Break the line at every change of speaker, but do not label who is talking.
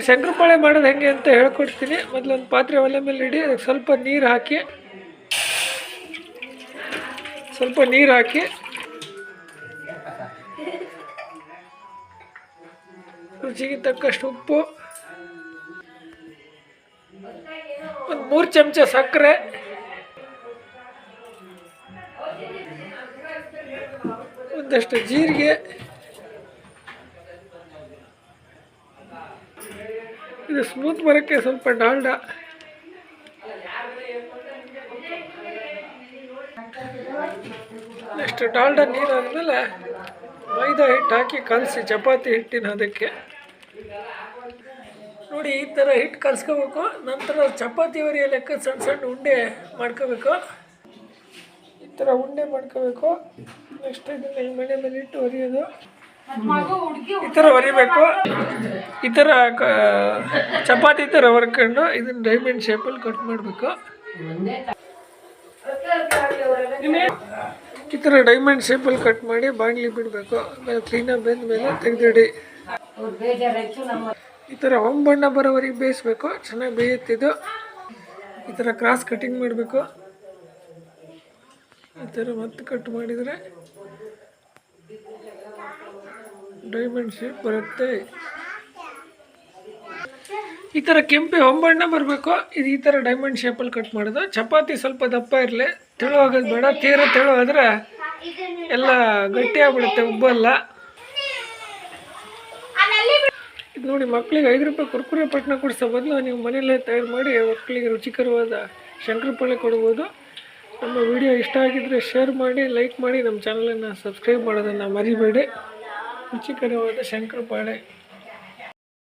ಶಂಕರಪಾಳೆ ಮಾಡೋದು ಹೆಂಗೆ ಅಂತ ಹೇಳ್ಕೊಡ್ತೀನಿ. ಮೊದಲೊಂದು ಪಾತ್ರೆ ಒಲೆ ಮೇಲೆ ಇಡಿ, ಅದಕ್ಕೆ ಸ್ವಲ್ಪ ನೀರು ಹಾಕಿ ರುಚಿಗೆ ತಕ್ಕಷ್ಟು ಉಪ್ಪು, ಒಂದು 3 ಚಮಚ ಸಕ್ಕರೆ, ಒಂದಷ್ಟು ಜೀರಿಗೆ, ಇದು ಸ್ಮೂತ್ ಬರೋಕ್ಕೆ ಸ್ವಲ್ಪ ಡಾಲ್ಡ, ನೆಕ್ಸ್ಟ್ ಡಾಲ್ಡ ನೀರು ಆದಮೇಲೆ ಮೈದಾ ಹಿಟ್ಟು ಹಾಕಿ ಕಲಸಿ ಚಪಾತಿ ಹಿಟ್ಟಿನ ಅದಕ್ಕೆ ನೋಡಿ ಈ ಥರ ಹಿಟ್ಟು ಕಲಿಸ್ಕೋಬೇಕು. ನಂತರ ಚಪಾತಿ ಒರಿಯೋ ಲೆಕ್ಕ ಸಣ್ಣ ಸಣ್ಣ ಉಂಡೆ ಮಾಡ್ಕೋಬೇಕು. ಈ ಥರ ಉಂಡೆ ಮಾಡ್ಕೋಬೇಕು. ನೆಕ್ಸ್ಟ್ ಇದನ್ನು ಈ ಮನೆ ಮೇಲೆ ಇಟ್ಟು ಒರಿಯೋದು, ಈ ಥರ ಒರಿಬೇಕು. ಈ ಥರ ಚಪಾತಿ ಥರ ಹೊರ್ಕೊಂಡು ಇದನ್ನು ಡೈಮಂಡ್ ಶೇಪಲ್ಲಿ ಕಟ್ ಮಾಡಬೇಕು. ಈ ಥರ ಡೈಮಂಡ್ ಶೇಪಲ್ಲಿ ಕಟ್ ಮಾಡಿ ಬಾಣಲಿ ಬಿಡಬೇಕು. ಆಮೇಲೆ ಕ್ಲೀನಾಗಿ ಬೆಂದ ಮೇಲೆ ತೆಗೆದಿಡಿ. ಈ ಥರ ಹೊಂಬಣ್ಣ ಬರೋವರೆಗೆ ಬೇಯಿಸ್ಬೇಕು. ಚೆನ್ನಾಗಿ ಬೇಯುತ್ತಿದ್ದು ಈ ಥರ ಕ್ರಾಸ್ ಕಟಿಂಗ್ ಮಾಡಬೇಕು. ಈ ಥರ ಮತ್ತೆ ಕಟ್ ಮಾಡಿದರೆ ಡೈಮಂಡ್ ಶೇಪ್ ಬರುತ್ತೆ. ಈ ಥರ ಕೆಂಪಿ ಹೊಂಬಣ್ಣ ಬರಬೇಕು. ಇದು ಈ ಥರ ಡೈಮಂಡ್ ಶೇಪಲ್ಲಿ ಕಟ್ ಮಾಡೋದು. ಚಪಾತಿ ಸ್ವಲ್ಪ ದಪ್ಪ ಇರಲಿ, ತೆಳು ಆಗೋದು ಬೇಡ. ತೆಳು ಆದರೆ ಎಲ್ಲ ಗಟ್ಟಿಯಾಗ್ಬಿಡುತ್ತೆ, ಉಬ್ಬಲ್ಲ. ಇದು ನೋಡಿ, ಮಕ್ಕಳಿಗೆ 5 ರೂಪಾಯಿ ಕುರ್ಕುರೆ ಪಟ್ಟಣ ಕೊಡಿಸೋ ಬದಲು ನೀವು ಮನೆಯಲ್ಲೇ ತಯಾರು ಮಾಡಿ ಮಕ್ಕಳಿಗೆ ರುಚಿಕರವಾದ ಶಂಕರಪಾಳೆ ಕೊಡ್ಬೋದು. ನಮ್ಮ ವಿಡಿಯೋ ಇಷ್ಟ ಆಗಿದ್ದರೆ ಶೇರ್ ಮಾಡಿ, ಲೈಕ್ ಮಾಡಿ, ನಮ್ಮ ಚಾನಲನ್ನು ಸಬ್ಸ್ಕ್ರೈಬ್ ಮಾಡೋದನ್ನು ಮರಿಬೇಡಿ. ರುಚಿಕರವಾದ ಶಂಕರಪಾಳೆ